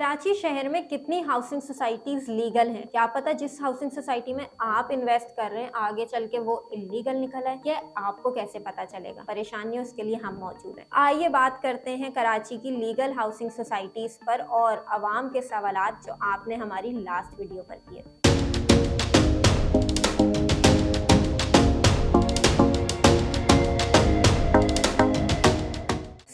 कराची शहर में कितनी हाउसिंग सोसाइटीज लीगल हैं? क्या पता जिस हाउसिंग सोसाइटी में आप इन्वेस्ट कर रहे हैं आगे चल के वो इलीगल निकल आए। ये आपको कैसे पता चलेगा? परेशानी है, उसके लिए हम मौजूद हैं। आइए बात करते हैं कराची की लीगल हाउसिंग सोसाइटीज पर और अवाम के सवालात जो आपने हमारी लास्ट वीडियो पर किए।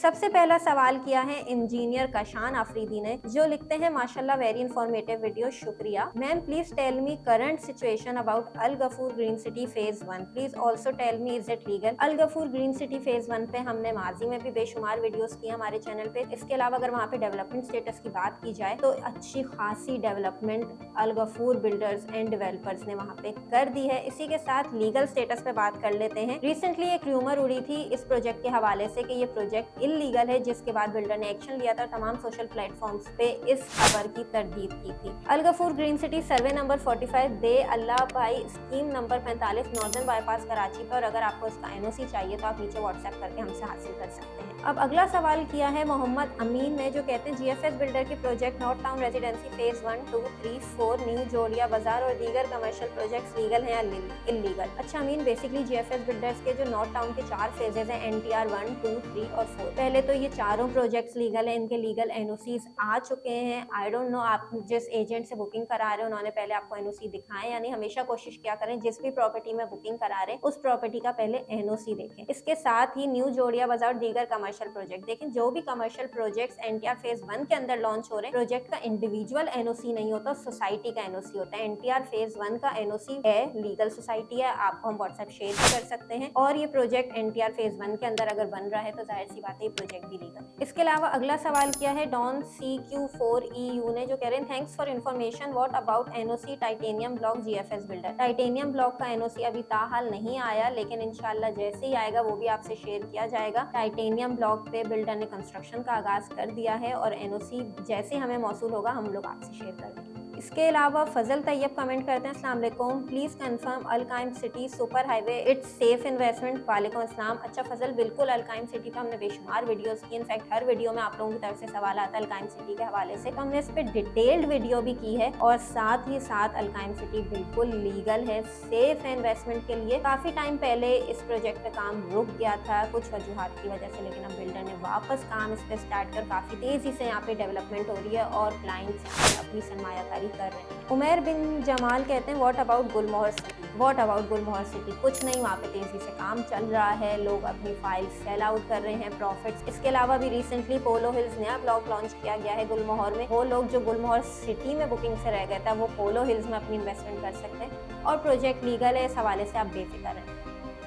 सबसे पहला सवाल किया है इंजीनियर कशान आफरीदी ने, जो लिखते हैं माशाल्लाह वेरी इंफॉर्मेटिव वीडियो, शुक्रिया। Ma'am please tell me current situation about Al Ghafoor green City phase 1। Please also tell me is it legal. Al Ghafoor green City phase 1 पे हमने माजी में भी बेशुमार वीडियोस की हमारे चैनल पे। इसके अलावा अगर वहाँ पे डेवलपमेंट स्टेटस की बात की जाए तो अच्छी खासी development Al Ghafoor builders and developers ने वहाँ पे कर दी है। इसी के साथ लीगल स्टेटस पे बात कर लेते हैं। रिसेंटली एक र्यूमर उड़ी थी इस प्रोजेक्ट के हवाले से कि ये प्रोजेक्ट इल्लीगल है, जिसके बाद बिल्डर ने एक्शन लिया था। तमाम सोशल प्लेटफॉर्म्स पे इस खबर की तरदीद की थी। Al Ghafoor green city survey number 45 दे अल्लाह भाई scheme number 45 northern bypass Karachi पर। अगर आपको इसका एनओसी चाहिए तो आप नीचे व्हाट्सएप करके हमसे हासिल कर सकते हैं। अब अगला सवाल किया है मोहम्मद अमीन ने, जो कहते हैं जीएफएस बिल्डर की project north town residency phase 1, 2, 3, 4 new जोड़िया बाजार और दीगर कमर्शियल प्रोजेक्ट्स लीगल हैं या इल्लीगल? अच्छा अमीन, बेसिकली जीएफएस बिल्डर्स के जो नॉर्थ टाउन के 4 फेजेज हैं, एनटीआर 1, 2, 3 और 4। पहले तो ये चारों प्रोजेक्ट्स लीगल है, इनके लीगल एनओसीज आ चुके हैं। आई डोंट नो आप जिस एजेंट से बुकिंग करा रहे हैं उन्होंने पहले आपको एनओसी दिखाएं या नहीं। हमेशा कोशिश क्या करें, जिस भी प्रॉपर्टी में बुकिंग करा रहे हैं उस प्रॉपर्टी का पहले एनओसी देखें। इसके साथ ही न्यू जोड़िया बाजार दीगर कमर्शियल प्रोजेक्ट देखें। जो भी कमर्शियल प्रोजेक्ट्स एनटीआर फेज 1 के अंदर लॉन्च हो रहे हैं, प्रोजेक्ट का इंडिविजुअल एनओसी नहीं होता, सोसाइटी का एनओसी होता है। एनटीआर फेज 1 का एनओसी है, लीगल सोसाइटी है, आपको हम व्हाट्सएप शेयर कर सकते हैं। और ये प्रोजेक्ट एनटीआर फेज 1 के अंदर अगर बन रहा है तो जाहिर सी बात है ये प्रोजेक्ट भी लीगल। इसके अलावा अगला सवाल किया है डॉन CQ4EU ने, जो कह रहे हैं thanks for information, what about NOC titanium block GFS builder. Titanium block का एनओसी अभी ताहाल नहीं आया, लेकिन इंशाल्लाह जैसे ही आएगा वो भी आपसे शेयर किया जाएगा। टाइटेनियम ब्लॉक पे बिल्डर ने कंस्ट्रक्शन का आगाज कर दिया है और एनओसी जैसे हमें मौसूल होगा हम लोग आपसे शेयर कर देंगे। इसके अलावा फजल तैयब कमेंट करते हैं, अस्सलाम वालेकुम, please confirm Al Qaim City super highway it's safe investment. वालेकुम अस्सलाम। अच्छा फजल, बिल्कुल अल काइम सिटी पे हमने बेशुमार वीडियोस की, इनफैक्ट हर वीडियो में आप लोगों की तरफ से सवाल आता है अल काइम सिटी के हवाले से, तो हमने इस पे डिटेल्ड वीडियो भी की है। और साथ ही साथ अल काइम सिटी बिल्कुल लीगल है, सेफ है इन्वेस्टमेंट के लिए। काफी टाइम पहले इस प्रोजेक्ट पे काम रुक गया था कुछ वजूहात की वजह से, लेकिन अब बिल्डर ने वापस काम इस पे स्टार्ट कर काफी तेजी से यहाँ पे डेवलपमेंट हो रही है और क्लाइंट्स यहाँ पे अपनी सरमायाकारी कर रहे हैं। उमर बिन जमाल कहते हैं what about Gulmohar city. What about Gulmohar city? कुछ नहीं, वहाँ पे तेजी से काम चल रहा है, लोग अपनी फाइल सेल आउट कर रहे हैं, प्रॉफिट्स। इसके अलावा भी रिसेंटली पोलो हिल्स नया ब्लॉक लॉन्च किया गया है गुलमोहर में। वो लोग जो गुलमोहर सिटी में बुकिंग से रह गए थे वो पोलो हिल्स में अपनी इन्वेस्टमेंट कर सकते हैं और प्रोजेक्ट लीगल है, इस हवाले से आप बेफिक्र रहें।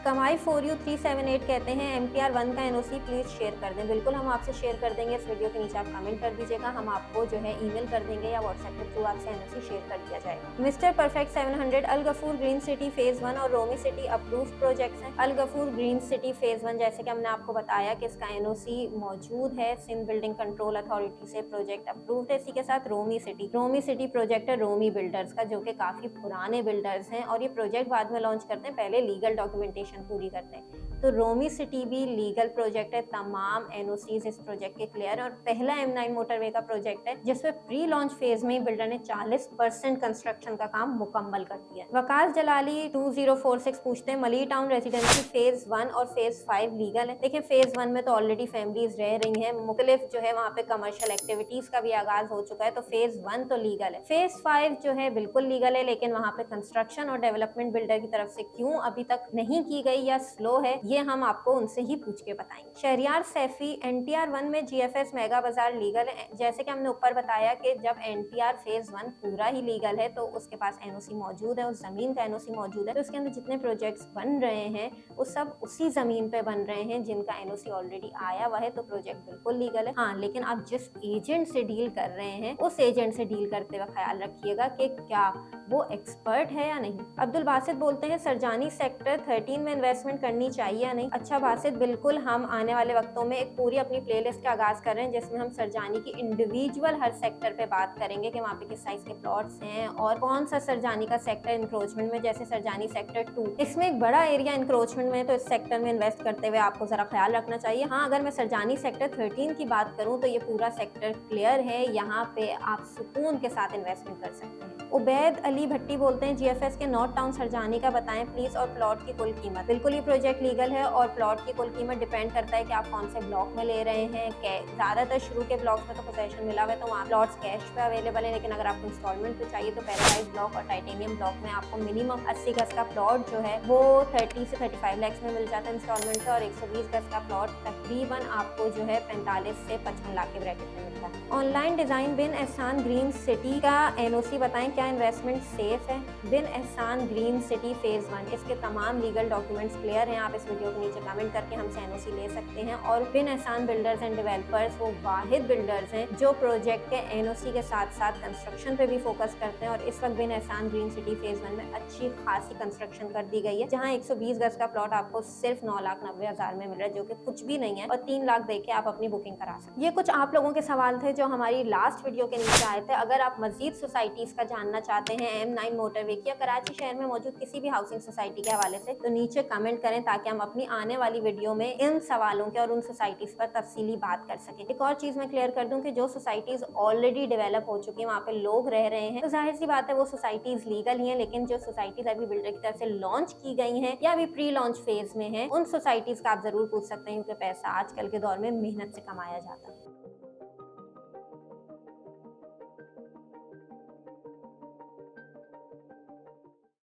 कमाई 4U378 कहते हैं एमटीआर 1 का एनओसी प्लीज शेयर कर दें। बिल्कुल हम आपसे शेयर कर देंगे, इस वीडियो के नीचे आप कमेंट कर दीजिएगा, हम आपको जो है ईमेल कर देंगे या व्हाट्सएप के थ्रू आपसे एनओसी शेयर कर दिया जाएगा। मिस्टर परफेक्ट 700 अल गफूर ग्रीन सिटी फेज 1 और रोमी सिटी अप्रूव प्रोजेक्ट्स हैं। अल गफूर ग्रीन सिटी फेज 1 जैसे कि हमने आपको बताया कि इसका एनओसी मौजूद है, सिंध बिल्डिंग कंट्रोल अथॉरिटी से प्रोजेक्ट अप्रूव्ड है। इसी के साथ रोमी सिटी प्रोजेक्ट है रोमी बिल्डर्स का, जो कि काफी पुराने बिल्डर्स हैं और ये प्रोजेक्ट बाद में लॉन्च करते हैं, पहले लीगल डॉक्यूमेंटेशन पूरी करते हैं। तो रोमी सिटी भी लीगल प्रोजेक्ट है, तमाम एनओसीज इस प्रोजेक्ट के क्लियर है और पहला M9 मोटरवे का प्रोजेक्ट है जिसमें प्री लॉन्च फेज में ही बिल्डर ने 40% कंस्ट्रक्शन का काम मुकम्मल कर दिया। वकास जलाली 2046 पूछते हैं मली टाउन रेजिडेंसी फेज 1 और फेज 5 लीगल है? देखिए फेज 1 में तो ऑलरेडी फैमिलीज रह रही हैं, मुख्तलिफ जो है वहाँ पे कमर्शियल एक्टिविटीज का भी आगाज हो चुका है, तो फेज 1 तो लीगल है। फेज 5 जो है बिल्कुल लीगल है, लेकिन वहाँ पे कंस्ट्रक्शन और डेवलपमेंट बिल्डर की तरफ से क्यों अभी तक नहीं की गई या स्लो है, ये हम आपको उनसे ही पूछ के बताएंगे। शहरियार सैफी एनटीआर 1 में जीएफएस मेगा बाजार लीगल है? जैसे कि हमने ऊपर बताया कि जब एनटीआर फेज 1 पूरा ही लीगल है तो उसके पास एनओसी मौजूद है, उस जमीन का एनओसी मौजूद है, तो उसके अंदर जितने प्रोजेक्ट्स बन रहे हैं वो सब उसी जमीन पे बन रहे हैं जिनका एनओसी ऑलरेडी आया हुआ है, तो प्रोजेक्ट बिल्कुल लीगल है। हाँ, लेकिन आप जिस एजेंट से डील कर रहे हैं उस एजेंट से डील करते हुए ख्याल रखिएगा कि क्या वो एक्सपर्ट है या नहीं। अब्दुल बासित बोलते हैं सरजानी सेक्टर 13 में इन्वेस्टमेंट करनी चाहिए या नहीं। अच्छा बासित, बिल्कुल हम आने वाले वक्तों में एक पूरी अपनी प्लेलिस्ट का आगाज कर रहे हैं जिसमें हम सरजानी की इंडिविजुअल हर सेक्टर पे बात करेंगे कि वहाँ पे किस साइज के प्लॉट्स हैं और कौन सा सरजानी का सेक्टर इंक्रोचमेंट में, जैसे सरजानी सेक्टर 2 इसमें एक बड़ा एरिया इंक्रोचमेंट में, तो इस सेक्टर में इन्वेस्ट करते हुए आपको जरा ख्याल रखना चाहिए। हाँ, अगर मैं सरजानी सेक्टर 13 की बात करूँ तो ये पूरा सेक्टर क्लियर है, यहाँ पे आप सुकून के साथ इन्वेस्टमेंट कर सकते हैं। उबैद अली भट्टी बोलते हैं जीएफएस के नॉर्थ टाउन सरजानी का बताएं प्लीज और प्लॉट की कुल कीमत। बिल्कुल, ये प्रोजेक्ट लीगल है और प्लॉट की कुल कीमत डिपेंड करता है कि आप कौन से ब्लॉक में ले रहे हैं। ज्यादातर शुरू के ब्लॉक्स में तो पोजेशन मिला हुआ है तो वहाँ प्लॉट्स कैश पे अवेलेबल है, लेकिन अगर आपको इंस्टॉलमेंट पे चाहिए तो पैराडाइज ब्लॉक और टाइटेनियम ब्लॉक में आपको मिनिमम 80 गज का प्लॉट जो है वो 30 से 35 लाख में मिल जाता है इंस्टॉलमेंट पे, और 120 गज का प्लॉट तकरीबन आपको जो है 45 से 55 लाख के ब्रैकेट में मिलता है। ऑनलाइन डिजाइन बिन एहसान ग्रीन सिटी का एनओसी बताएं, क्या इन्वेस्टमेंट सेफ है? बिन एहसान ग्रीन सिटी फेज 1, इसके तमाम लीगल डॉक्यूमेंट्स क्लियर हैं। आप इस वीडियो के नीचे कमेंट करके हमसे एनओसी ले सकते हैं। और बिन एहसान बिल्डर्स एंड डेवलपर्स वो वाहिद बिल्डर्स हैं जो प्रोजेक्ट के एनओसी के साथ साथ कंस्ट्रक्शन पे भी फोकस करते हैं, और इस वक्त बिन एहसान ग्रीन सिटी फेज 1 में अच्छी खासी कंस्ट्रक्शन कर दी गई है, जहां 120 गज का प्लॉट आपको सिर्फ 9,90,000 में मिल रहा है, जो कि कुछ भी नहीं है, और 3 लाख देके आप अपनी बुकिंग करा सकते हैं। ये कुछ आप लोगों के सवाल थे जो हमारी लास्ट वीडियो के नीचे आए थे। अगर आप मजीद सोसाइटीज का जानना चाहते हैं M9 मोटरवे या कराची शहर में मौजूद किसी भी हाउसिंग सोसाइटी के हवाले से, तो नीचे कमेंट करें ताकि हम अपनी आने वाली वीडियो में इन सवालों के और उन सोसाइटीज पर तफसीली बात कर सकें। एक और चीज मैं क्लियर कर दूं कि जो सोसाइटीज ऑलरेडी डेवलप हो चुकी है, वहाँ पे लोग रह रहे हैं, तो जाहिर सी बात है वो सोसाइटीज लीगल ही है, लेकिन जो सोसाइटीज अभी बिल्डर की तरफ से लॉन्च की गई हैं या अभी प्री लॉन्च फेज में है, उन सोसाइटीज का आप जरूर पूछ सकते हैं, क्योंकि पैसा आजकल के दौर में मेहनत से कमाया जाता है।